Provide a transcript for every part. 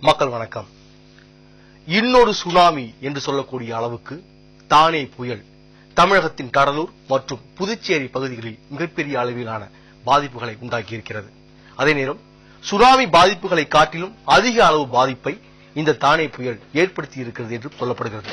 மக்கள் வணக்கம். இன்னொரு சுனாமி என்று சொல்லக்கூடிய அளவுக்கு தானே புயல் தமிழகத்தின் கடலூர் மற்றும் புதுச்சேரி பகுதிகளில் மிகப்பெரிய அளவிலான பாதிப்புகளை உண்டாக்கியிருக்கிறது. அதே நேரம் சுனாமி பாதிப்புகளை காட்டிலும் அதிக அளவு பாதிப்பை இந்த தானே புயல் ஏற்படுத்தி இருக்கிறது என்று சொல்லப்படுகிறது.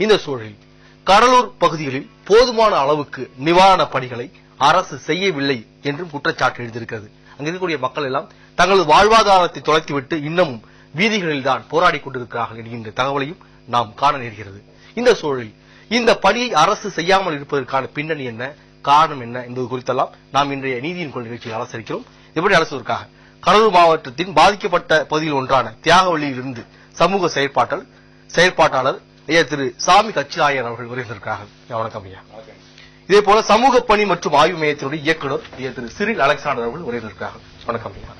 இந்த சூழலில் கடலூர் பகுதிகளில் போதுமான அளவுக்கு நிவாரண பணிகளை அரசு செய்யவில்லை என்றும் குற்றச்சாட்டு எழுந்திருக்கிறது. அங்க இருக்கக்கூடிய மக்கள் எல்லாம் தங்களது வாழ்வாதாரத்தை தொலைத்துவிட்டு இன்னமும் வீதிகளில் தான் போராடி கொண்டிருக்கிறார்கள் என்கின்ற தகவலையும் நாம் காண நேர்கிறது. இந்த சூழலில் இந்த பணியை அரசு செய்யாமல் இருப்பதற்கான பின்னணி என்ன, காரணம் என்ன என்பது குறித்தெல்லாம் நாம் இன்றைய நீதியின் குரல் நிகழ்ச்சியில் அலசரிக்கிறோம். எப்படி அலசுவதற்காக கடலூர் மாவட்டத்தின் பாதிக்கப்பட்ட பகுதியில் ஒன்றான தியாகவள்ளியிலிருந்து சமூக செயற்பாட்டாளர் ஐயா திரு சாமி கச்சிராயர் அவர்கள் வருகின்றார்கள். வணக்கம் ஐயா. இதே போல சமூக பணி மற்றும் ஆய்வு மையத்தினுடைய இயக்குநர் ஐயா திரு சிறில் அலெக்சாண்டர் அவர்கள் வருகின்றார்கள். வணக்கம் ஐயா.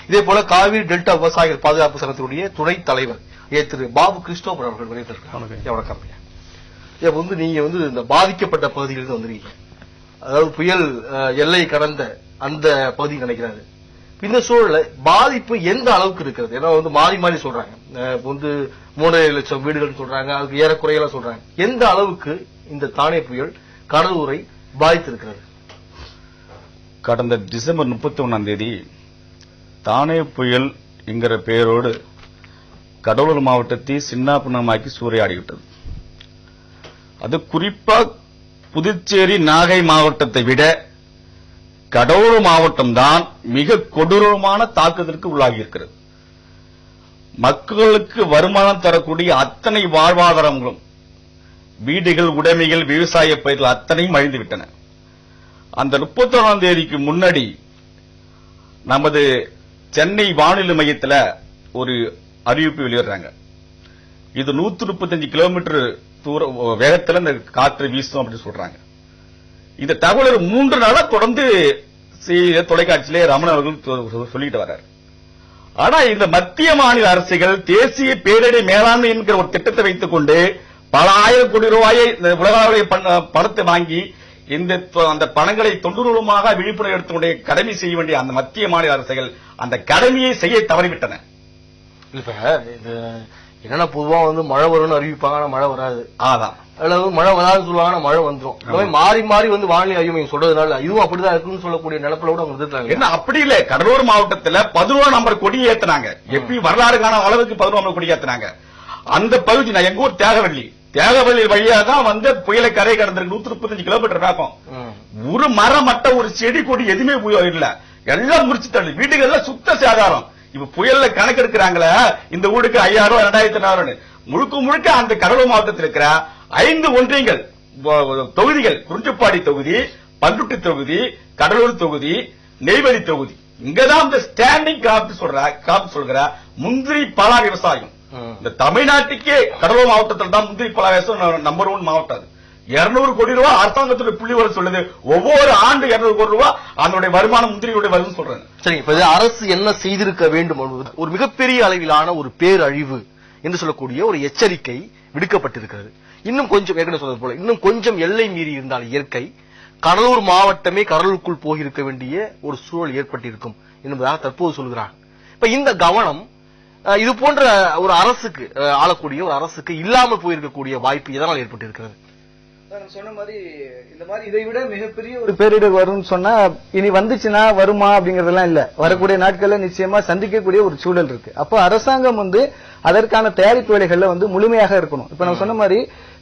இதே போல காவிரி டெல்டா விவசாயிகள் பாதுகாப்பு சங்கத்தினுடைய துணைத் தலைவர் ஐயா திரு பாபு கிறிஸ்டோபர் அவர்கள் வருகின்றார்கள். வணக்கம் ஐயா. நீங்க இந்த பாதிக்கப்பட்ட பகுதியிலிருந்து வந்துருக்கீங்க. அதாவது புயல் எல்லை கடந்த அந்த பகுதி நினைக்கிறாரு. இந்த சூழல பாதிப்பு எந்த அளவுக்கு இருக்கிறது? ஏன்னா மாறி மாறி சொல்றாங்க. 3.5 லட்சம் வீடுகள் சொல்றாங்க, அதுக்கு ஏறக்குறையெல்லாம் சொல்றாங்க. எந்த அளவுக்கு இந்த தானே புயல் கடலூரை பாதித்திருக்கிறது? கடந்த டிசம்பர் 31 தானே புயல் என்கிற பெயரோடு கடலூர் மாவட்டத்தை சின்னாபின்னமாக்கி சூறையாடிவிட்டது. அது குறிப்பா புதுச்சேரி நாகை மாவட்டத்தை விட கடலூர் மாவட்டம் தான் மிக கொடூரமான தாக்குதலுக்கு உள்ளாகி இருக்கிறது. மக்களுக்கு வருமானம் தரக்கூடிய அத்தனை வாழ்வாதாரங்களும், வீடுகள், உடைமைகள், விவசாய பயிர்கள் அத்தனையும் அழிந்துவிட்டன. அந்த 31 முன்னாடி நமது சென்னை வானிலை மையத்தில் ஒரு அறிவிப்பு வெளியிடுறாங்க. இது 135 கிலோமீட்டர் தூர வேகத்தில் இந்த காற்று வீசும் அப்படின்னு சொல்றாங்க. இந்த தகவல் 3 நாளா தொடர்ந்து தொலைக்காட்சியிலே ரமண அவர்கள் சொல்லிட்டு வர்றாரு. ஆனா இந்த மத்திய மாநில அரசுகள் தேசிய பேரிடர் மேலாண்மை என்கிற ஒரு திட்டத்தை வைத்துக் கொண்டு பல ஆயிரம் கோடி ரூபாயை உலக பணத்தை வாங்கி அந்த பணங்களை தொண்டுநூலமாக விழிப்புணர்வு எடுத்துடைய கடமை செய்ய வேண்டிய அந்த மத்திய மாநில அரசுகள் அந்த கடமையை செய்ய தவறிவிட்டன. இப்ப என்னன்னா பொதுவா மழை வரும்னு அறிவிப்பாங்க, ஆனா மழை வராது. அல்லது மழை வராதுன்னு சொல்லுவாங்க, மழை வந்துடும். மாறி மாறி வானிலை ஆய்வு மையம் சொல்றதுனால இதுவும் அப்படிதான் இருக்குன்னு சொல்லக்கூடிய நிலப்பில கூட அவங்க இருக்காங்க. என்ன அப்படி இல்ல, கடலூர் மாவட்டத்தில் 11 நம்பர் கொடி ஏத்தினாங்க. எப்படி வரலாறு காண அளவுக்கு 11 நம்பர் கொடி ஏத்தினாங்க. அந்த பகுதி நான் எங்க ஊர் தியாகவள்ளி வழியா தான் புயலை கரை கடந்திருக்கு. 135 கிலோமீட்டர் வேகம். ஒரு மரம் மட்ட ஒரு செடி கொடி எதுவுமே இல்ல, எல்லாம் முடிச்சு தள்ளி வீடுகள்ல சுத்த சேதாரம். இப்ப புயல்ல கணக்கெடுக்கிறாங்களே, இந்த வீடுக்கு 5000, 2000 முழுக்க முழுக்க அந்த கடலூர் மாவட்டத்தில் இருக்கிற 5 ஒன்றியங்கள் தொகுதிகள், குறிஞ்சிப்பாடி தொகுதி, பண்ருட்டி தொகுதி, கடலூர் தொகுதி, நெய்வேலி தொகுதி, இங்கதான் இந்த ஸ்டாண்டிங் கிராப் சொல்ற முந்திரி பலா விவசாயம். இந்த தமிழ்நாட்டுக்கே கடலூர் மாவட்டத்தில் தான் முந்திரி பலா விவசாயம் நம்பர் 1 மாவட்டம். 200 கோடி ரூபாய் அரசாங்கத்துடைய புள்ளிவரம் சொல்லுது. ஒவ்வொரு ஆண்டு 200 கோடி ரூபாய் அதனுடைய வருமானம் முந்திரியுடைய வருதுன்னு சொல்றாங்க. சரி, இப்ப அரசு என்ன செய்திருக்க வேண்டும்? ஒரு மிகப்பெரிய அளவிலான ஒரு பேரழிவு என்று சொல்லக்கூடிய ஒரு எச்சரிக்கை விடுக்கப்பட்டிருக்கிறது. இன்னும் கொஞ்சம் ஏற்கனவே சொன்னது போல இன்னும் கொஞ்சம் எல்லை மீறி இருந்தால் இயற்கை கடலூர் மாவட்டமே கடலுக்குள் போயிருக்க வேண்டிய ஒரு சூழல் ஏற்பட்டிருக்கும் என்பதாக தற்போது சொல்கிறார். இப்ப இந்த கவனம் இது போன்ற ஒரு அரசுக்கு, ஆளக்கூடிய ஒரு அரசுக்கு இல்லாமல் போயிருக்கக்கூடிய வாய்ப்பு எதனால் ஏற்பட்டிருக்கிறது? சொன்ன மாதிரி இந்த மாதிரி இதை விட மிகப்பெரிய ஒரு பேரிடர் வரும்னு சொன்னா இனி வந்துச்சுன்னா வருமா அப்படிங்கறதெல்லாம் இல்ல. வரக்கூடிய நாட்கள்ல நிச்சயமா சந்திக்கக்கூடிய ஒரு சூழல் இருக்கு. அப்போ அரசாங்கம் அதற்கான தயாரிப்பு வேலைகள்ல முழுமையாக இருக்கணும். இப்ப நான் சொன்ன மாதிரி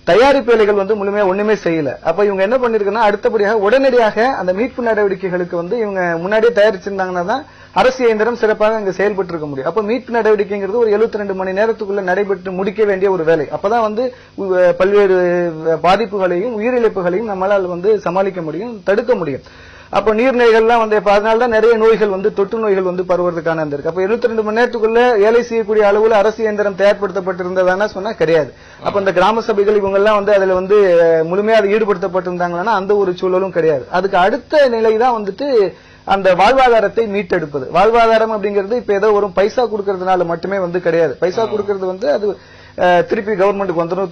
தயாரிப்பு வேலைகள் முழுமையா ஒண்ணுமே செய்யல. அப்ப இவங்க என்ன பண்ணிருக்கணும், அடுத்தபடியாக உடனடியாக அந்த மீட்பு நடவடிக்கைகளுக்கு இவங்க முன்னாடியே தயாரிச்சிருந்தாங்கன்னா தான் அரசு இயந்திரம் சிறப்பாக அங்க செயல்பட்டு இருக்க முடியும். அப்ப மீட்பு நடவடிக்கைங்கிறது ஒரு 72 மணி நேரத்துக்குள்ள நடைபெற்று முடிக்க வேண்டிய ஒரு வேலை. அப்பதான் பல்வேறு பாதிப்புகளையும் உயிரிழப்புகளையும் நம்மளால் சமாளிக்க முடியும், தடுக்க முடியும். அப்ப நீர்நிலைகள்லாம் அதனால்தான் நிறைய நோய்கள் தொற்று நோய்கள் பரவுவதற்கான இருக்கு. அப்ப 72 மணி நேரத்துக்குள்ள வேலை செய்யக்கூடிய அளவுல அரசு இயந்திரம் தயார்படுத்தப்பட்டிருந்ததானா சொன்னா கிடையாது. அப்ப இந்த கிராம சபைகள் இவங்க எல்லாம் அதுல முழுமையா ஈடுபடுத்தப்பட்டிருந்தாங்கன்னா அந்த ஒரு சூழலும் கிடையாது. அதுக்கு அடுத்த நிலைதான் அந்த வாழ்வாதாரத்தை மீட்டெடுப்பது. வாழ்வாதாரம் அப்படிங்கிறது இப்ப ஏதோ ஒரு பைசா கொடுக்கறதுனால மட்டுமே கிடையாது. பைசா கொடுக்கறது அது திருப்பி கவர்மெண்ட்டுக்கு வந்துடும்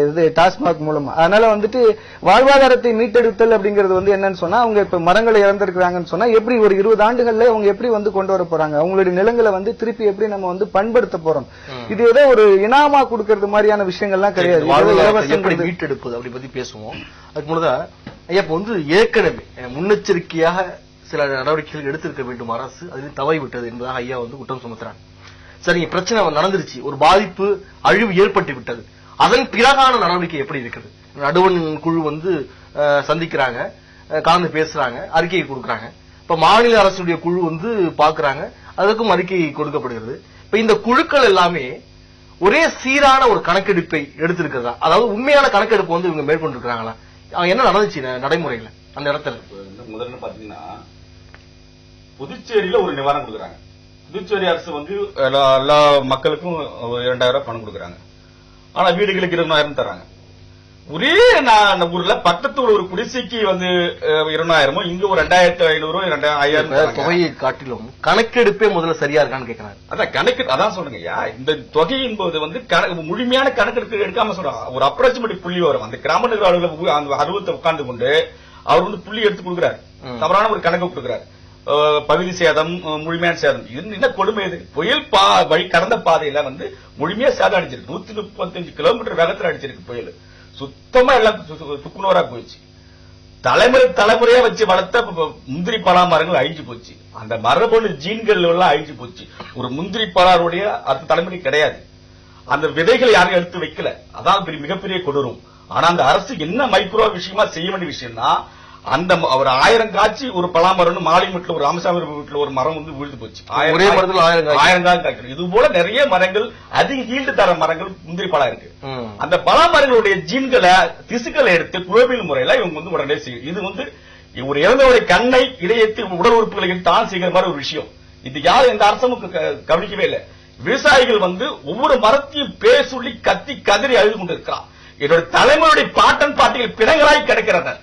இது டாஸ்மாக் மூலமா. அதனால வந்துட்டு வாழ்வாதாரத்தை மீட்டெடுத்தல் அப்படிங்கிறது வந்து என்னன்னு சொன்னா, அவங்க இப்ப மரங்களை இழந்திருக்கிறாங்கன்னு சொன்னா எப்படி ஒரு 20 ஆண்டுகள்ல அவங்க எப்படி வந்து கொண்டு வர போறாங்க, அவங்களுடைய நிலங்களை வந்து திருப்பி எப்படி நம்ம வந்து பண்படுத்த போறோம். இது ஏதோ ஒரு இனாமா கொடுக்கறது மாதிரியான விஷயங்கள்லாம் கிடையாது. மீட்டெடுப்பது அப்படி பத்தி பேசுவோம். அதுக்கு முன்னதா ஐயா இப்ப வந்து ஏற்கனவே முன்னெச்சரிக்கையாக சில நடவடிக்கைகள் எடுத்திருக்க வேண்டும் அரசு, அதில் தவறி விட்டது என்பதாக ஐயா வந்து குற்றம் சுமத்துறாங்க. சரி, பிரச்சனை நடந்துருச்சு, ஒரு பாதிப்பு அழிவு ஏற்பட்டு விட்டது, அதன் பிறகான நடவடிக்கை எப்படி இருக்குது? நடுவண் குழு வந்து சந்திக்கிறாங்க, கலந்து பேசுறாங்க, அறிக்கையை கொடுக்கறாங்க. இப்ப மாநில அரசுடைய குழு வந்து பாக்குறாங்க, அதுக்கும் அறிக்கை கொடுக்கப்படுகிறது. இப்ப இந்த குழுக்கள் எல்லாமே ஒரே சீரான ஒரு கணக்கெடுப்பை எடுத்திருக்கிறதா, அதாவது உண்மையான கணக்கெடுப்பு வந்து இவங்க மேற்கொண்டிருக்கிறாங்களா, என்ன நடந்துச்சு நடைமுறையில அந்த இடத்துல? முதல்ல பாத்தீங்கன்னா புதுச்சேரியில ஒரு நிவாரணம் கொடுக்குறாங்க. புதுச்சேரி அரசு வந்து எல்லா மக்களுக்கும் 2000 ரூபாய் பணம் கொடுக்குறாங்க. ஆனா வீடுகளுக்கு 20,000 தராங்க. ஒரே ஊர்ல பக்கத்துல ஒரு குடிசைக்கு வந்து 20,000, இங்க ஒரு 2,500 2,000 தொகையை காட்டிலும் கணக்கெடுப்பே முதல்ல சரியா இருக்கான்னு கேட்கிறாங்க. அதான் கணக்கு, அதான் சொல்லுங்கய்யா, இந்த தொகை என்பது வந்து முழுமையான கணக்கெடுப்பு எடுக்காம சொல்றாங்க. ஒரு அப்ராக்சிமேட் புள்ளி வரும். அந்த கிராம நிர்வாக அலுவலக அந்த அலுவலகத்தை உட்கார்ந்து கொண்டு அவர் வந்து புள்ளி எடுத்து கொடுக்கிறார், தவறான ஒரு கணக்கு கொடுக்கிறார். பகுதி சேதம், முழுமையான சேதம். இது என்ன கொடுமை? இது புயல் வழி கடந்த பாதையில வந்து முழுமையா சேதம் அடிச்சிருக்கு. 135 கிலோமீட்டர் வேகத்தில் அடிச்சிருக்கு புயல். சுத்தமா எல்லாம் துக்குநூறா போயிடுச்சு. தலைமுறையா வச்சு வளர்த்த முந்திரி பலா மரங்கள் அழிஞ்சு போச்சு. அந்த மரபணு ஜீன்கள் எல்லாம் அழிஞ்சு போச்சு. ஒரு முந்திரி பலாருடைய அடுத்த தலைமுறை கிடையாது. அந்த விதைகளை யாரும் எடுத்து வைக்கல. அதான் மிகப்பெரிய கொடூரம். ஆனா அந்த அரசு என்ன மைக்ரோ விஷயமா செய்ய வேண்டிய விஷயம்னா, அந்த ஒரு 1000 காய்ச்சி ஒரு பலாமரம் மாலிமட்டில் ஒரு ராமசாமி வீட்டுல ஒரு மரம் வந்து விழுந்து போச்சு. ஒரே மரத்தில் 1000 காய்க்கணும். இது போல நிறைய மரங்கள், அதிக ஈல்டு தர மரங்கள் முந்திரி பழம் இருக்கு. அந்த பலாமரங்களுடைய ஜீன்களை திசுக்களை எடுத்து குளோபியல் முறையில இவங்க வந்து உடனே செய்யும். இது வந்து ஒரு இறந்தவருடைய கண்ணை, இதயத்தை, உடல் உறுப்புகளை தான் செய்கிற மாதிரி ஒரு விஷயம். இது யாரும் எந்த அரசும் கவனிக்கவே இல்லை. விவசாயிகள் வந்து ஒவ்வொரு மரத்தையும் பேர் சொல்லி கத்தி கதறி அழுது கொண்டிருக்கிறான். என்னோட தலைமுறையுடைய பாட்டன் பாட்டிகள் பிணங்களாய் கிடக்கிறனர்,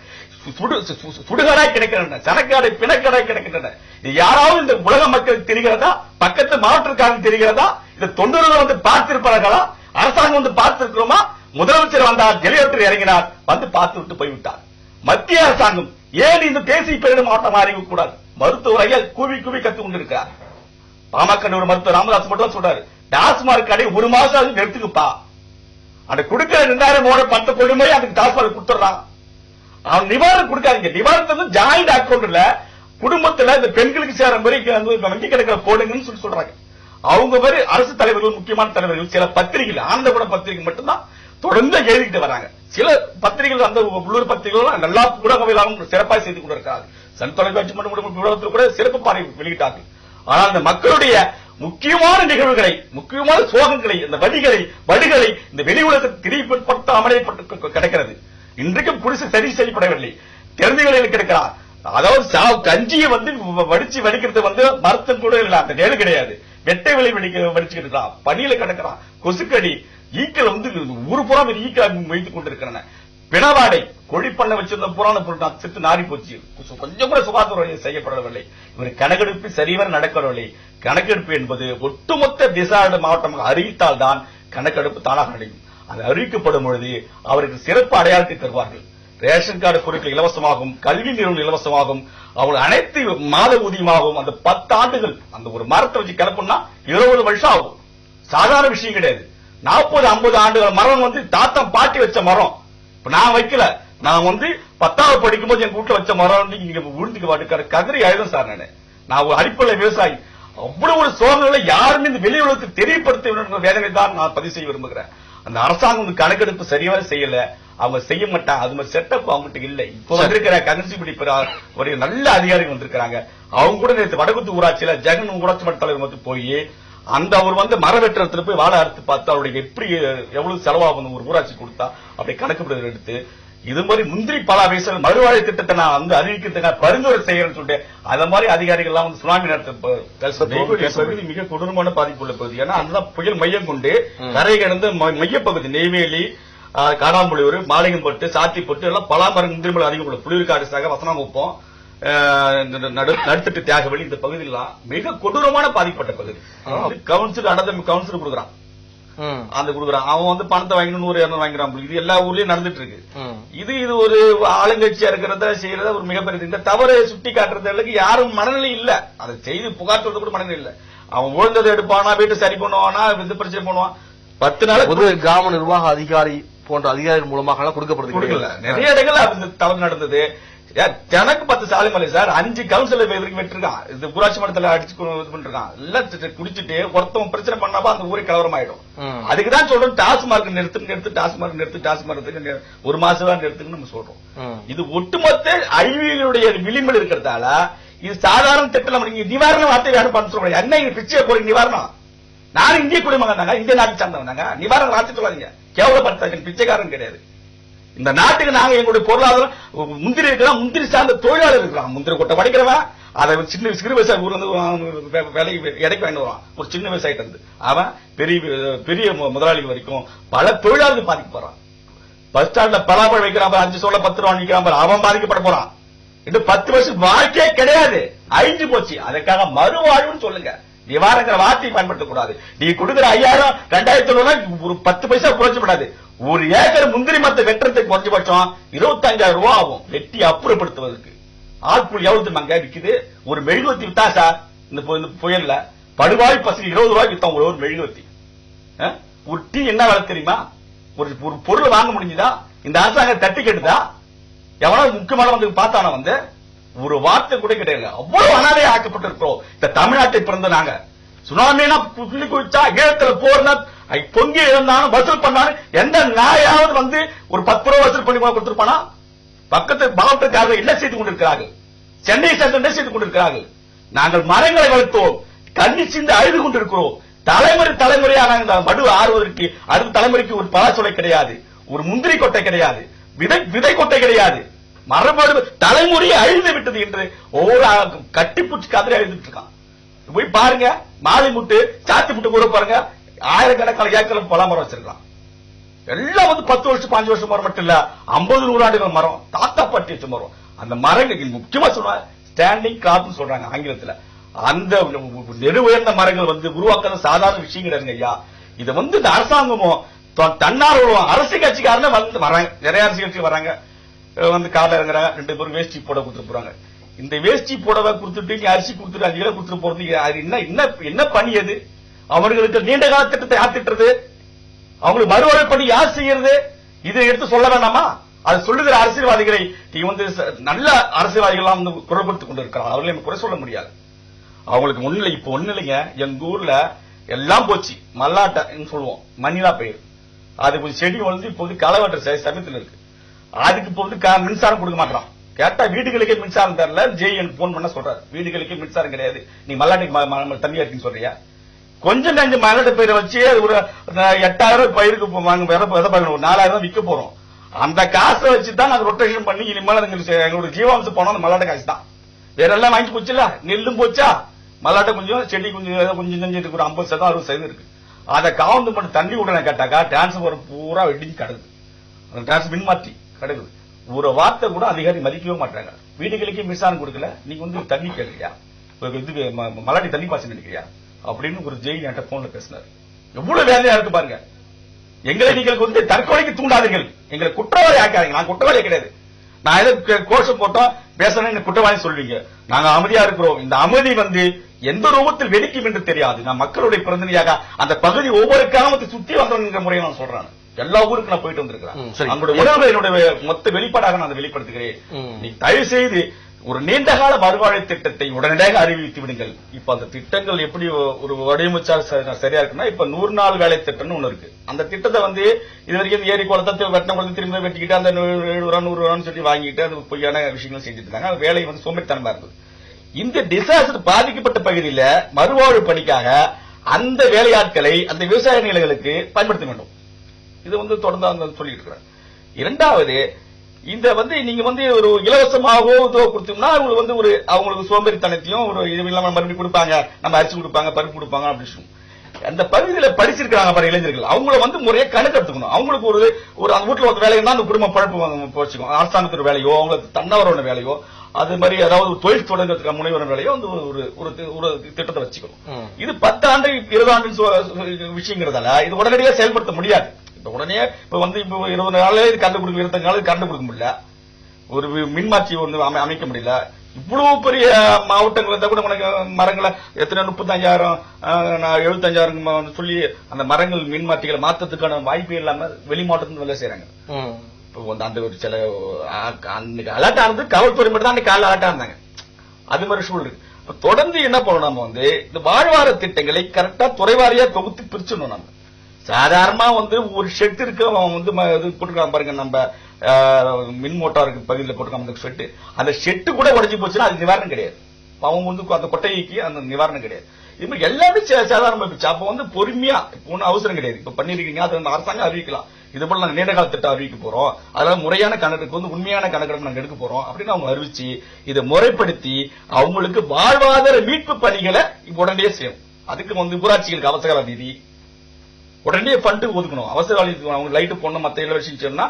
சுடுகாடாய் கிடக்கின்றன, சனக்காடை பிணக்கடாய் கிடக்கின்றன. இது யாராவது இந்த உலக மக்கள் தெரிகிறதா? பக்கத்து மாவட்டக்காரன் தெரிகிறதா? இந்த 90 வந்து பார்த்திருப்பார்களா? அரசாங்கம் வந்து பார்த்திருக்கிறோமா? முதலமைச்சர் வந்தார், ஜெலியோட்டர் இறங்கினார், வந்து பார்த்து விட்டு போய்விட்டார். மத்திய அரசாங்கம் ஏன் இந்த தேசிய பேரிடர் மாவட்டம் அறிவிக்க கூடாது? மருத்துவரையா கூவி கூவி கத்துக் கொண்டிருக்கிறார். பாமக மருத்துவர் ராமதாஸ் மட்டும் சொல்றாரு, டாஸ்மாக் கடை 1 மாசம் எடுத்துக்குப்பா, அந்த கொடுக்கிற 2000 10 கொடுமை அதுக்கு டாஸ்மாக் கொடுத்துறான். அவன் நிவாரணம் கொடுக்காதீங்க. நிவாரணம் ஜாயிண்ட் அக்கௌண்ட்ல குடும்பத்துல இந்த பெண்களுக்கு சேர மாதிரி வங்கி கணக்கில் போடுங்கன்னு சொல்றாங்க. அவங்க மாதிரி அரசு தலைவர்கள், முக்கியமான தலைவர்கள், சில பத்திரிகைகள், ஆனந்தபுர பத்திரிகை மட்டும்தான் தொடர்ந்து எழுதிட்டு வராங்க. சில பத்திரிகைகள், அந்த உள்ளூர் பத்திரிகைகள் எல்லா ஊடகங்களும் சிறப்பாக செய்து கொண்டிருக்கிறாங்க. சன் தொலைக்காட்சி மற்றும் ஊடகத்தில் கூட சிறப்பு பாறை வெளியிட்டார்கள். ஆனால் அந்த மக்களுடைய முக்கியமான நிகழ்வுகளை, முக்கியமான சோகங்களை, இந்த வடிகளை இந்த வெளி உலகத்தை திரிப்படுத்த அமலைப்பட்டு கிடைக்கிறது. இன்றைக்கும் குடிசை சரி செய்யப்படவில்லை. திறமைகளில் கிடைக்கிறார். அதாவது கஞ்சியை வந்து வடிச்சு வடிக்கிறது வந்து மருத்துவம் கூட இல்ல, அந்த நேரு கிடையாது. வெட்டை விலை வடிச்சுக்கிட்டு இருக்கான், பணியில கிடக்கிறான், கொசுக்கடி, ஈக்கள் வந்து ஊரு பூரா ஈக்கள் வைத்துக் கொண்டிருக்கிறன. பிணவாடை, கோழி பண்ண வச்சிருந்த புறான பொருள் சித்து நாரி போச்சு. கொஞ்சம் கூட சுகாதார செய்யப்படவில்லை. இவர் கணக்கெடுப்பு சரிவர நடக்கவில்லை. கணக்கெடுப்பு என்பது ஒட்டுமொத்த திசாடு மாவட்டமாக அறிவித்தால் தான் கணக்கெடுப்பு தானாக அடையும். அது அறிவிக்கப்படும் பொழுது அவருக்கு சிறப்பு அடையாளத்தை தருவார்கள். ரேஷன் கார்டு பொருட்கள் இலவசமாகும், கல்வி நிறுவனம் இலவசமாகும், அவங்களுக்கு அனைத்து மாத ஊதியமாகும். அந்த 10 ஆண்டுகள் அந்த ஒரு மரத்தை வச்சு கிளப்புனா 20 வருஷம் ஆகும். சாதாரண விஷயம் கிடையாது. 40-50 ஆண்டுகள் மரம் வந்து தாத்தா பாட்டி வச்ச மரம். இப்ப நான் வைக்கல, நான் வந்து 10வது படிக்கும் போது என் வீட்டுல வச்ச மரம் நீங்க விழுந்துக்கு வாட்டுக்கார கதிரி ஆயுதம் சார். நான் ஒரு அடிப்படை விவசாயி. அவ்வளவு ஒரு சோதனை யாருமே இந்த வெளி உலகத்துக்கு தெரியப்படுத்த வேதனை தான் நான் பதிவு செய்ய விரும்புகிறேன். அந்த அரசாங்கம் கணக்கெடுப்பு சரியாக செய்யல, அவங்க செய்ய மாட்டாங்க. அது மாதிரி செட்டப் அவங்ககிட்ட இல்ல. இப்ப வந்திருக்கிற கன்சிபிடி ஒரு நல்ல அதிகாரிகள் வந்திருக்காங்க. அவங்க கூட நேற்று வடகுத்து ஊராட்சியில ஜெகன் ஊராட்சி மன்ற தலைவர் வந்து போய் அந்த அவர் வந்து மர வெட்டுறதுல போய் வாழை அறுத்து பார்த்து அவருடைய எப்படி எவ்வளவு செலவாகும் ஒரு ஊராட்சி கொடுத்தா அப்படி கணக்கு எடுத்து இது மாதிரி முந்திரி பலா வயசுல மறுவாழ்வு திட்டத்தை நான் வந்து அறிவிக்கிறதுக்கு பரிந்துரை செய்யறேன்னு சொல்லிட்டு அத மாதிரி அதிகாரிகள் எல்லாம் வந்து சுனாமி நடத்த மிக கொடூரமான பாதிப்பு உள்ள பகுதி. ஏன்னா அதுதான் புயல் மையம் கொண்டு கரை கடந்த மையப்பகுதி நெய்வேலி, காணாம்புலியூர், மாளிகம்பட்டு, சாத்திப்பட்டு எல்லாம் பலாமரம் முந்திரி மலை அதிகம் உள்ள புலியூர்காடு சாக வசனாங்குப்பம், நடுத்தட்டு தியாகவெளி இந்த பகுதியெல்லாம் மிக கொடூரமான பாதிக்கப்பட்ட பகுதி. கவுன்சில் கவுன்சில் கொடுக்குறான். அந்த கொடுக்குறான். அவன் வந்து பணத்தை வாங்கிட்டு 100-200 வாங்கிக்கிறான். இது எல்லா ஊர்லயும் நடந்துட்டு இருக்கு. இது ஒரு ஆளுங்கட்சியா இருக்கிறத செய்யறத ஒரு மிகப்பெரிய இந்த தவறை சுட்டி காட்டுறதுக்கு யாரும் மனநிலை இல்ல. அதை செய்து புகார் சொல்றது கூட மனநிலை இல்ல. அவன் உழந்ததை எடுப்பானா, வீட்டை சரி பண்ணுவானா, இந்த பிரச்சனை பண்ணுவான். 10 நாள் பொது கிராம நிர்வாக அதிகாரி போன்ற அதிகாரிகள் மூலமாக கொடுக்கப்படுது. நிறைய இடங்கள் அந்த தவறு நடந்தது. எனக்கு 10 சாலைமலை சார் 5 கவுன்சிலர் வெற்றிருக்கான். இந்த ஊராட்சி மன்றத்தில் அடிச்சு பண்ணிருக்கான். எல்லாம் குடிச்சிட்டு ஒருத்தவன் பிரச்சனை பண்ணாப்ப அந்த ஊரை கலவரம் ஆயிடும். அதுக்குதான் சொல்றோம் டாஸ்மார்க் நிறுத்து டாஸ்மார்க் ஒரு மாசம் நிறுத்துன்னு நம்ம சொல்றோம். இது ஒட்டுமொத்த அழிவுகளுடைய விளிம்பில் இருக்கிறதால இது சாதாரண திட்டம். நிவாரண வார்த்தை யாரும் பண்ண சொல்றேன். என்ன பிச்சை போற நிவாரணம்? நானும் இந்திய குடிமகன் தாங்க, இந்திய நாட்டு சார்ந்தவன் தாங்க. நிவாரண வார்த்தை சொல்லாதீங்க. கேவலப்படுத்த பிச்சைக்காரன் கிடையாது. இந்த நாட்டுக்கு நாங்க எங்களுடைய பொருளாதாரம் முந்திரி இருக்கிறோம். முந்திரி சார்ந்த தொழிலாளர் இருக்கிறான். முந்திரி கொட்டை வடைக்கிறவன் அதை சின்ன சிறு விவசாயி ஊர் வந்து வேலைக்கு இடைக்கு வாங்கிட்டு வருவான். ஒரு சின்ன விவசாயிட்ட இருந்து அவன் பெரிய முதலாளிகள் வரைக்கும் பல தொழிலாளர்கள் பாதிக்க போறான். பஸ் ஸ்டாண்ட்ல பலாப்பழம் வைக்கிறான், 5 சொல்ல 10 ரூபா நிக்கிறான், அவன் பாதிக்கப்பட போறான். இன்னும் 10 வருஷம் வாழ்க்கையே கிடையாது, அழிஞ்சு போச்சு. அதுக்காக மறுவாழ்வுன்னு சொல்லுங்க. நிவாரணங்கிற வார்த்தையை பயன்படுத்தக்கூடாது. நீ கொடுக்கிற 5000 2000 ஒரு 10 பைசா குறைச்சப்படாது. ஒரு ஏக்கர் முந்திரி மரத்தை வெட்டுறதுக்கு குறைஞ்சபட்சம் 25,000 ரூபாய் ஆகும் வெட்டி அப்புறப்படுத்துவதற்கு. ஆட்கள் எவ்வளவு மங்க விக்குது? ஒரு மெழுகுவத்தி வித்தா சார் இந்த புயல்ல படுவாய் பசங்க 20 ரூபாய்க்கு வித்தான் ஒரு மெழுகுவத்தி. ஒரு டீ என்ன வேலை தெரியுமா? ஒரு பொருள் வாங்க முடிஞ்சுதா? இந்த அரசாங்கம் தட்டி கேட்டுதா? எவனாவது முக்கியமான வந்து பார்த்தான வந்து ஒரு வார்த்தை கூட கிடையாது. அவ்வளவு அனாதையா ஆக்கப்பட்டிருக்கிறோம் இந்த தமிழ்நாட்டை பிறந்த நாங்க. சுனாமினா புள்ளி குளிச்சா ஈழத்துல போறா பொங்கி இருந்தாலும் வசூல் பண்ணாலும் எந்த நாயாவது வந்து ஒரு 10 ரூபாய் வசூல் பண்ணி கொடுத்திருப்பானா? பக்கத்து மாவட்டக்காரர்கள் என்ன செய்து கொண்டிருக்கிறார்கள்? சென்னை சேர்ந்து என்ன செய்து கொண்டிருக்கிறார்கள்? நாங்கள் மரங்களை வளர்த்தோம், கண்ணி சிந்து அழுது கொண்டிருக்கிறோம். தலைமுறையாக மடு ஆறுவதற்கு அடுத்த தலைமுறைக்கு ஒரு பலாச்சொலை கிடையாது, ஒரு முந்திரி கொட்டை கிடையாது, விதை கொட்டை கிடையாது. மரபு தலைமுறையை அழிந்து விட்டது என்று ஒவ்வொரு கட்டிப்பூச்சி கதிரை அழிந்துட்டு இருக்கான். போய் பாருங்க, மாலை முட்டு சாத்தி முட்டு கூட பாருங்க, ஆயிரக்கணக்கான ஏக்கர் பலா மரம் வச்சிருக்கான். எல்லாம் வந்து 10 வருஷம் 5 வருஷம் மரம் மட்டும் இல்ல, 50-100 ஆண்டுகள் மரம், தாத்தா பாட்டி வச்ச மரம். அந்த மரங்கள் முக்கியமா சொல்றாங்க ஸ்டாண்டிங் கிராப் சொல்றாங்க ஆங்கிலத்துல. அந்த நெடு உயர்ந்த மரங்கள் வந்து உருவாக்குறது சாதாரண விஷயம் கிடையாதுங்க ஐயா. இதை வந்து இந்த அரசாங்கமும் தன்னார்வம் அரசியல் கட்சிக்காரன வந்து வராங்க, நிறைய அரசியல் கட்சி வராங்க, வந்து கால இறங்குறாங்க, 2 பேரும் வேஷ்டி போட கொடுத்துட்டு போறாங்க. இந்த வேஷ்டி போடவை கொடுத்துட்டு அரிசி கொடுத்துட்டு 5 கிலோ கொடுத்துட்டு போறது அது என்ன பணி? அது அவர்களுக்கு நீண்ட கால திட்டத்தை யார் திட்டுறது? அவங்களுக்கு மறுவரை பணி யார் செய்யறது? இதை எடுத்து சொல்ல வேண்டாமா? அது சொல்லுகிற அரசியல்வாதிகளை வந்து நல்ல அரசியல்வாதிகள் வந்து குரல் கொடுத்துக் கொண்டிருக்கிறார். அவர்களை குறை சொல்ல முடியாது. அவங்களுக்கு முன்னிலை இப்ப ஒண்ணு இல்லைங்க. எங்க ஊர்ல எல்லாம் போச்சு, மல்லாட்டன்னு சொல்லுவோம், மண்ணிலா பயிர். அது கொஞ்சம் செடி வளர்ந்து இப்போது களவற்ற சமயத்தில் இருக்கு. அதுக்கு இப்போ வந்து மின்சாரம் கொடுக்க மாட்டான். கேட்டா வீடுகளுக்கே மின்சாரம் தரல. ஜெயின் போன் பண்ண சொல்றாரு, வீடுகளுக்கே மின்சாரம் கிடையாது, நீ மல்லாட்டுக்கு தண்ணி இருக்குன்னு சொல்றியா? கொஞ்சம் கொஞ்சம் மல்லாட்ட பயிரை வச்சு அது ஒரு 8000 பயிருக்கு ஒரு 4000 விற்க போறோம். அந்த காசை வச்சுதான் நாங்க ரொட்டேஷன் பண்ணி இனிமேல் எங்களோட ஜீவாம்சம் போனோம் அந்த மல்லாட்ட காசு தான். வேற எல்லாம் வாங்கி போச்சுல, நெல்லும் போச்சா, மல்லாட்ட கொஞ்சம் செடி கொஞ்சம் செஞ்சுட்டு ஒரு 50% 60% இருக்கு. அதை காவந்து பண்ணி தண்ணி விடணும் கேட்டாக்கா டிரான்ஸ்பர் பூரா வெடிஞ்சு கிடக்குது. அந்த டிரான்ஸ் மின்மாற்றி கிடக்குது. ஒரு வார்த்தை கூட அதிகாரி மதிக்கவே மாட்டாங்க. வீடுகளுக்கே மின்சாரம் கொடுக்கல, நீங்க வந்து தண்ணி கேட்கலையா, இதுக்கு மல்லாட்டி தண்ணி பாசம் நினைக்கிறியா அப்படின்னு ஒரு ஜெய் என்கிட்ட போன்ல பேசினாரு. எவ்வளவு வேலையா இருக்கு பாருங்க. எங்களை நீங்கள் வந்து தற்கொலைக்கு தூண்டாதீர்கள், எங்களை குற்றவாளி ஆக்காதீங்க. நான் குற்றவாளி கிடையாது. நான் எதை கோஷம் போட்டோம் பேசணும் குற்றவாளி சொல்றீங்க. நாங்க அமைதியா இருக்கிறோம். இந்த அமைதி வந்து எந்த ரூபத்தில் வெடிக்கும் என்று தெரியாது. நான் மக்களுடைய பிரதிநிதியாக அந்த பகுதி ஒவ்வொரு கிராமத்தை சுத்தி வந்தவங்கிற முறையை நான் சொல்றேன். எல்லா ஊருக்கு நான் போயிட்டு வந்திருக்கிறேன். அவங்களுடைய உணர்வை என்னுடைய மொத்த வெளிப்பாடாக நான் வெளிப்படுத்துகிறேன். நீ தயவு செய்து ஒரு நீண்டகால மறுவாழ்வு திட்டத்தை உடனடியாக அறிவித்து விடுங்கள். இப்ப அந்த திட்டங்கள் எப்படி ஒரு வடிவமைச்சால் சரியா இருக்குன்னா, இப்ப 100 நாள் வேலை திட்டம்னு ஒண்ணு இருக்கு. அந்த திட்டத்தை வந்து இது வரைக்கும் ஏரி குளத்தை வெட்டின குளத்தை திரும்ப வெட்டிக்கிட்டு அந்த 70 ரூபா சொல்லி வாங்கிட்டு அது பொய்யான விஷயங்கள் செஞ்சுட்டு இருந்தாங்க. அது வேலை வந்து சோம்பேறித்தனமா இருந்தது. இந்த டிசாஸ்டர் பாதிக்கப்பட்ட பகுதியில மறுவாழ்வு பணிக்காக அந்த வேலையாட்களை அந்த விவசாய நிலைகளுக்கு பயன்படுத்த வேண்டும். இது வந்து தொடர்ந்து சொல்லிட்டு இருக்கிறார். இரண்டாவது, இந்த வந்து நீங்க வந்து ஒரு இலவசமாகவோ கொடுத்தோம்னா அவங்களுக்கு வந்து ஒரு அவங்களுக்கு சோம்பேறித்தனத்தையும் ஒரு இது இல்லாம மறுபடியும் கொடுப்பாங்க, நம்ம அரிசி கொடுப்பாங்க, பருப்பு கொடுப்பாங்க அப்படின்னு. அந்த பகுதியில படிச்சிருக்காங்க பாரு இளைஞர்கள், அவங்கள வந்து முறையா கணக்கு எடுத்துக்கணும். அவங்களுக்கு ஒரு அந்த வீட்டுல ஒரு வேலையை தான் அந்த குடும்ப பழப்பு போச்சுக்கும். அரசாங்கத்தோட வேலையோ அவங்களுக்கு தன்னார்வ வேலையோ அது மாதிரி ஏதாவது தொழில் தொடங்குறதுக்கு முனைவர் நிலையோ வந்து ஒரு திட்டத்தை வச்சுக்கணும். இது 10 ஆண்டு 20 ஆண்டு விஷயங்கிறதால இது உடனடியாக செயல்படுத்த முடியாது. இப்ப உடனே இப்ப வந்து இப்ப 20 நாள் கரண்ட் கொடுக்க 25 நாள் கரண்ட் கொடுக்க முடியல, ஒரு மின்மாற்றி ஒன்று அமைக்க முடியல. இவ்வளவு பெரிய மாவட்டங்கள் இருந்தா கூட உனக்கு மரங்களை எத்தனை 35,000 75,000 சொல்லி அந்த மரங்கள் மின்மாற்றிகளை மாற்றத்துக்கான வாய்ப்பு இல்லாம வெளி மாவட்டத்துல வேலை செய்யறாங்க. அந்த ஒரு சில அலர்ட் ஆனது காவல்துறை மட்டும் தான் கால அலர்ட்டா இருந்தாங்க. அது மாதிரி சூழல் இருக்கு. தொடர்ந்து என்ன பண்ணணும், நம்ம வந்து இந்த வாழ்வார திட்டங்களை கரெக்டா துறைவாரியா தொகுத்து பிரிச்சிடணும். நம்ம சாதாரணமா வந்து ஒரு ஷெட் இருக்கு, அவன் வந்து போட்டுக்கலாம் பாருங்க, நம்ம மின் மோட்டாருக்கு பகுதியில் போட்டுருக்காங்க ஷெட்டு, அந்த ஷெட்டு கூட உடஞ்சி போச்சுன்னா அது நிவாரணம் கிடையாது. அவங்க வந்து அந்த கொட்டைக்கு அந்த நிவாரணம் கிடையாது. இது மாதிரி எல்லாமே சாதாரண போயிடுச்சு. அப்ப வந்து பொறுமையா ஒன்னும் அவசரம் கிடையாது. இப்ப பண்ணிருக்கீங்க, அது அரசாங்கம் அறிவிக்கலாம், இது போல நாங்க நீண்ட கால திட்டம் அறிவிக்க போறோம், அதனால முறையான கணக்கு வந்து உண்மையான கணக்கெடுப்பு நாங்க எடுக்க போறோம் அப்படின்னு அவங்க அறிவிச்சு இதை முறைப்படுத்தி அவங்களுக்கு வாழ்வாதார மீட்பு பணிகளை உடனடியே செய்யணும். அதுக்கு வந்து ஊராட்சிகளுக்கு அவசர நிதி உடனே ஃபண்ட் ஒதுக்கணும். அவசர அவங்க லைட்டு போடணும், மத்த எல்லா விஷயம் சொன்னா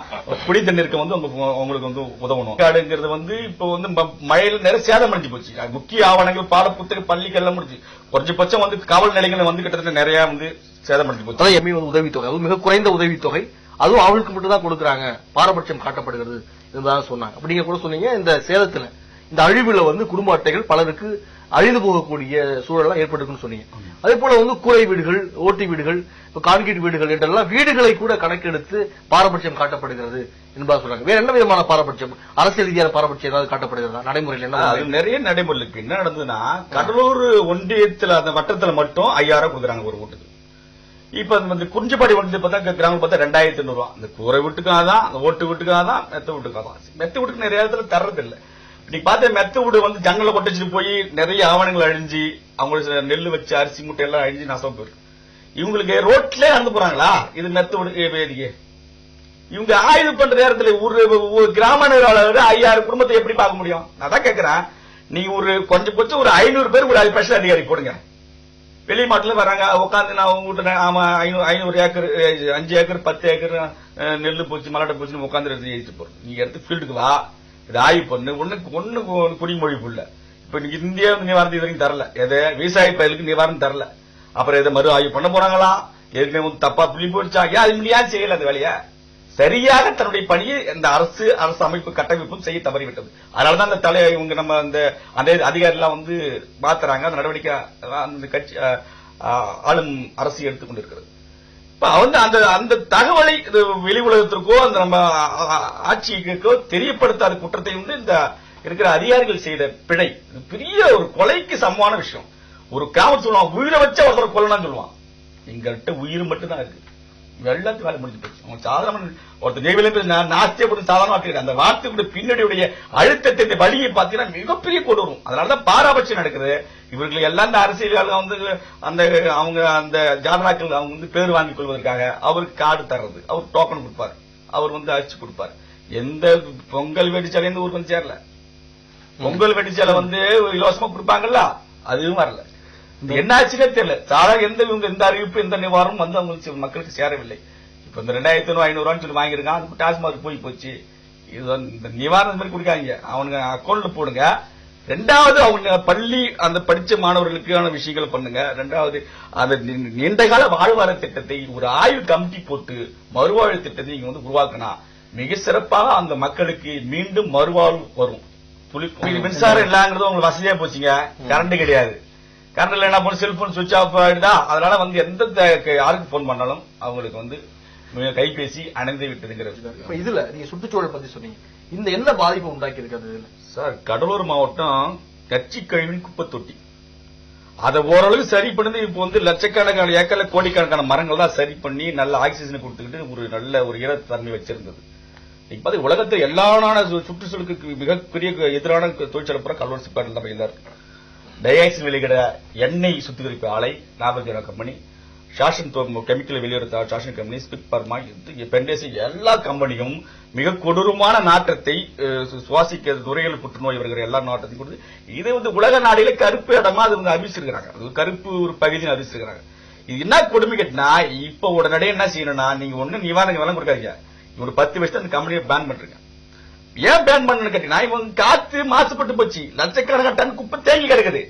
குடி தண்ணீருக்கு வந்து அவங்களுக்கு வந்து உதவணும். காடுங்கிறது வந்து இப்ப வந்து மழையில நிறைய சேதம் அடைஞ்சு போச்சு. முக்கிய ஆவணங்கள் பாட புத்தக பள்ளிகள் எல்லாம் முடிச்சு, குறைஞ்சபட்சம் வந்து காவல் நிலையங்கள் வந்து கிட்டத்தட்ட நிறைய வந்து சேதம் அடைஞ்சு போச்சு. எம்இ உதவித்தொகை அது மிக குறைந்த உதவித்தொகை, அதுவும் அவங்களுக்கு மட்டும் தான் கொடுக்குறாங்க, பாரபட்சம் காட்டப்படுகிறது இதுதான் சொன்னாங்க. அப்ப நீங்க கூட சொன்னீங்க இந்த சேதத்துல இந்த அழிவுல வந்து குடும்ப அட்டைகள் பலருக்கு அழிந்து போகக்கூடிய சூழலாம் ஏற்பட்டிருக்குன்னு சொன்னீங்க. அதே போல வந்து கூரை வீடுகள், ஓட்டி வீடுகள், கான்கிரீட் வீடுகள் என்றெல்லாம் வீடுகளை கூட கணக்கெடுத்து பாரபட்சம் காட்டப்படுகிறது என்பதா சொல்றாங்க. வேற என்ன விதமான பாரபட்சம், அரசியல் ரீதியான பாரபட்சம் ஏதாவது காட்டப்படுகிறதா நடைமுறையில்? என்ன நிறைய நடைமுறை இருக்கு. என்ன நடந்ததுன்னா, கடலூர் ஒன்றியத்தில் அந்த வட்டத்துல மட்டும் 5,000 கொடுக்குறாங்க ஒரு வீட்டுக்கு. இப்ப வந்து குறிஞ்சிப்பாடி ஒன்றியத்தை பார்த்தா கிராமம் பார்த்தா 2,500 ரூபாய். அந்த கூரை வீட்டுக்காக தான், அந்த ஓட்டு வீட்டுக்காக தான், மெத்த வீட்டுக்காக தான். மெத்த வீட்டுக்கு நிறைய இடத்துல தர்றது இல்லை. நீ பார்த்த மெத்த வீடு வந்து ஜங்கல கொட்டச்சிட்டு போய் நிறைய ஆவணங்கள் அழிஞ்சு, அவங்களுக்கு நெல் வச்சு அரிசி மூட்டை எல்லாம் அழிஞ்சு நாசம் போயிருக்கு. இவங்களுக்கு ரோட்ல நடந்து போறாங்களா, இது மெத்த வீடு. இவங்க ஆய்வு பண்ற நேரத்துல ஒரு கிராம நிர்வாக 5,000 குடும்பத்தை எப்படி பார்க்க முடியும்? நான் தான் கேட்கிறேன். நீங்க ஒரு கொஞ்சம் ஒரு 500 பேர் ஒரு ஸ்பெஷல் அதிகாரி போடுங்க. வெளி மாட்டுல வராங்க, உட்காந்து நான் உங்ககிட்ட 500 ஏக்கர் 5 ஏக்கர் 10 ஏக்கர் நெல்லு போச்சு மலாட்டை போச்சுன்னு உட்காந்து எழுதிட்டு போறோம். நீங்க எடுத்து ஃபீல்டுக்கு வா, இது ஆய்வு பண்ணு. ஒண்ணு குடிமொழிப்பு இல்ல. இப்ப இந்தியா நிவாரணம் இது வரைக்கும் தரல, எதை விவசாய பயிர்களுக்கு நிவாரணம் தரல. அப்புறம் எதை மறு ஆய்வு பண்ண போறாங்களா, ஏற்கனவே தப்பா புள்ளி போயிடுச்சா, ஏன் அது முடியாது செய்யல அந்த வேலையை சரியாக தன்னுடைய பணியை இந்த அரசு அமைப்பு கட்டமைப்பும் செய்ய தவறிவிட்டது. அதனாலதான் அந்த இவங்க நம்ம அந்த அதிகாரி எல்லாம் வந்து மாத்துறாங்க. அந்த நடவடிக்கை அந்த கட்சி ஆளும் அரசு எடுத்துக்கொண்டிருக்கிறது. இப்ப வந்து அந்த தகவலை வெளி உலகத்திற்கோ அந்த நம்ம ஆட்சிக்கோ தெரியப்படுத்தாத குற்றத்தை வந்து இந்த இருக்கிற அதிகாரிகள் செய்த பிழை பெரிய ஒரு கொலைக்கு சமமான விஷயம். ஒரு காவல் சொல்லுவான், உயிரை வச்ச ஒருத்தர் கொல்லணும்னு சொல்லுவான். எங்கள்கிட்ட உயிர் மட்டும் தான் இருக்கு, எல்லாத்தையும் வேலை முடிஞ்சு போச்சு. அவங்க சாதாரண ஒருத்தர் ஜெய்வில நாஸ்தியப்படும் சாதாரண அந்த வார்த்தைக்குடைய பின்னணியுடைய அழுத்தத்தை வழியை பார்த்தீங்கன்னா மிகப்பெரிய கொண்டு வரும். அதனாலதான் பாராபட்சம் நடக்குது. இவர்கள் எல்லாம் இந்த அரசியல் வந்து அந்த அவங்க அந்த ஜாதராக்கள் அவங்க வந்து பேர் வாங்கிக் கொள்வதற்காக அவருக்கு கார்டு தர்றது, அவர் டோக்கன் கொடுப்பாரு, அவர் வந்து அரிசி கொடுப்பாரு. எந்த பொங்கல் வெடிச்சாலே இந்த ஊருக்கு வந்து சேரல. பொங்கல் வெடிச்சால வந்து இலவசமா கொடுப்பாங்கல்ல, அதுவும் வரல. என்ன ஆச்சுன்னே தெரியல. சாதாரண எந்த அறிவிப்பு எந்த நிவாரணம் வந்து அவங்க மக்களுக்கு சேரவில்லை. இப்ப இந்த 2,500 ரூபான்னு சொல்லி வாங்கிருக்கான், அது டாஸ்மாக் போச்சு. இது இந்த நிவாரணம் மாதிரி கொடுக்காங்க, அவனுங்க அக்கௌண்ட்ல போடுங்க. ரெண்டாவது அவங்க பள்ளி அந்த படிச்ச மாணவர்களுக்கான விஷயங்களை பண்ணுங்க. ரெண்டாவது அந்த நீண்டகால வாழ்வார திட்டத்தை ஒரு ஆய்வு கமிட்டி போட்டு மறுவாழ்வு திட்டத்தை நீங்க வந்து உருவாக்கினா மிக சிறப்பாக அந்த மக்களுக்கு மீண்டும் மறுவாழ்வு வரும். மின்சாரம் இல்லாங்கிறது உங்களுக்கு வசதியா போச்சுங்க, கரண்ட் கிடையாது. கரண்ட் என்ன பண்ண செல்போன் சுவிட்ச் ஆஃப் ஆயிடுதா. அதனால வந்து எந்த யாருக்கு போன் பண்ணாலும் அவங்களுக்கு வந்து கைபேசி அணைந்து விட்டதுங்கிறது. இதுல நீங்க சுற்றுச்சூழல் பத்தி சொன்னீங்க, இந்த என்ன பாதிப்பு உண்டாக்கி இருக்காது சார்? கடலூர் மாவட்டம் கட்சி கழிவின் குப்பை தொட்டி, அதை ஓரளவு சரி பண்ணி இப்ப வந்து லட்சக்கணக்கான ஏக்கர்ல கோடிக்கணக்கான மரங்கள் தான் சரி பண்ணி நல்ல ஆக்சிஜனை கொடுத்துக்கிட்டு ஒரு நல்ல ஒரு ஈரத்தன்மை வச்சிருந்தது. இப்ப உலகத்தில் எல்லா சுற்றுச்சூழலுக்கு மிகப்பெரிய எதிரான தொழிற்சாலை பூரா கடலூர் சிப்பாட்டில் தான் இருக்கு. டயாக்சின் வெளியிட எண்ணெய் சுத்திகரிப்பு ஆலை நாகார்ஜுனா கம்பெனி, ஷாஷன் கெமிக்கல் வெளியிட ஷாஷன் கம்பெனி, ஸ்பிக் பர்மா, பெண்டேசி எல்லா கம்பெனியும் மிக கொடூரமான நாற்றத்தை சுவாசிக்க நுரையீரல் புற்றுநோய் வருகிற எல்லா நாட்டத்தையும் கொடுத்து இது வந்து உலக நாடுகள கருப்பு இடமா அது வந்து அறிவிச்சிருக்கிறாங்க. கருப்பு ஒரு பகுதியை அறிவிச்சிருக்கிறாங்க. இது என்ன கொடுமை கேட்டா, இப்ப உடனடியே என்ன செய்யணும்னா, நீங்க ஒண்ணு நிவாரணம் வேலை கொடுக்காதீங்க, ஒரு 10 வருஷம் அந்த கம்பெனியை பேன் பண்றீங்க. ஏன் பேன் பண்ணு கேட்டீங்கன்னா இவங்க காத்து மாசுபட்டு போச்சு, லட்சக்கணக்கான டன் குப்பை தேங்கி கிடக்குது,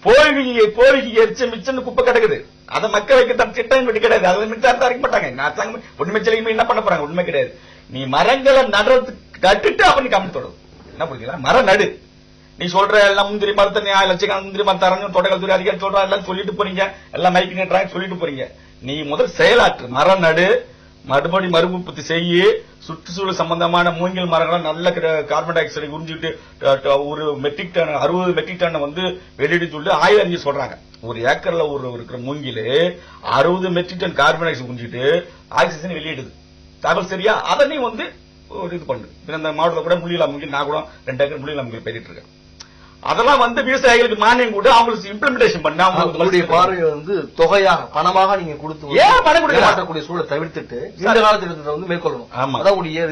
போலிக்கு எரிச்ச மிச்சம் குப்பை கிடக்குது. அதை மக்க வைக்க திட்டம் கிடையாது, அதுல மின்சாரத்தை அரைக்க மாட்டாங்க. ஒண்ணுமே செய்யலையுமே என்ன பண்ண போறாங்க, உண்மை கிடையாது. நீ மரங்களை நடுறதுக்கு கட்டுட்டு அப்ப நீ கம்மி தொடரும். என்ன புரியுங்களா, மரம் நடு. நீ சொல்ற எல்லாம் முந்திரி மரத்தை லட்சக்கணக்கான முந்திரி மரத்தை அரங்கு தோட்டக்கல்துறை அதிகாரி சொல்றா எல்லாம் சொல்லிட்டு போறீங்க, எல்லாம் மைக்கு நீட்டுறாங்க சொல்லிட்டு போறீங்க. நீ முதல் செயலாற்று, மரம் நடு, மறுபடி மறுபுற்பத்தி செய்ய, சுற்றுச்சூழல் சம்பந்தமான மூங்கில் மரங்களை நல்ல கார்பன் டை ஆக்சைடை உறிஞ்சிட்டு ஒரு மெட்ரிக் டன் 60 மெட்ரிக் டன் வந்து வெளியிட்டு சொல்லி ஆய்வு சொல்றாங்க. ஒரு ஏக்கர்ல ஒரு இருக்கிற மூங்கில் 60 metric ton carbon dioxide உறிஞ்சிட்டு ஆக்சிஜன் வெளியிடுது. தகவல் சரியா? அதை நீ வந்து ஒரு இது பண்ணு. இந்த மாவட்டத்தில் கூட முள்ளிலா மூங்கில், நான் கூட 2 ஏக்கர் முள்ளிலா மூங்கில் பயிரிட்டு இருக்கேன். அதெல்லாம் வந்து விவசாயிகளுக்கு மானியம் கூட அவங்களுக்கு இம்ப்ளிமெண்டேஷன் பண்ண அவங்களுடைய பார்வை வந்து தொகையாக பணமாக நீங்க கொடுத்து ஏன் பணம் கொடுக்க மாற்றக்கூடிய சூழலை தவிர்த்துட்டு இந்த காலத்தில் வந்து மேற்கொள்ளணும். ஆமா, அதான் உடைய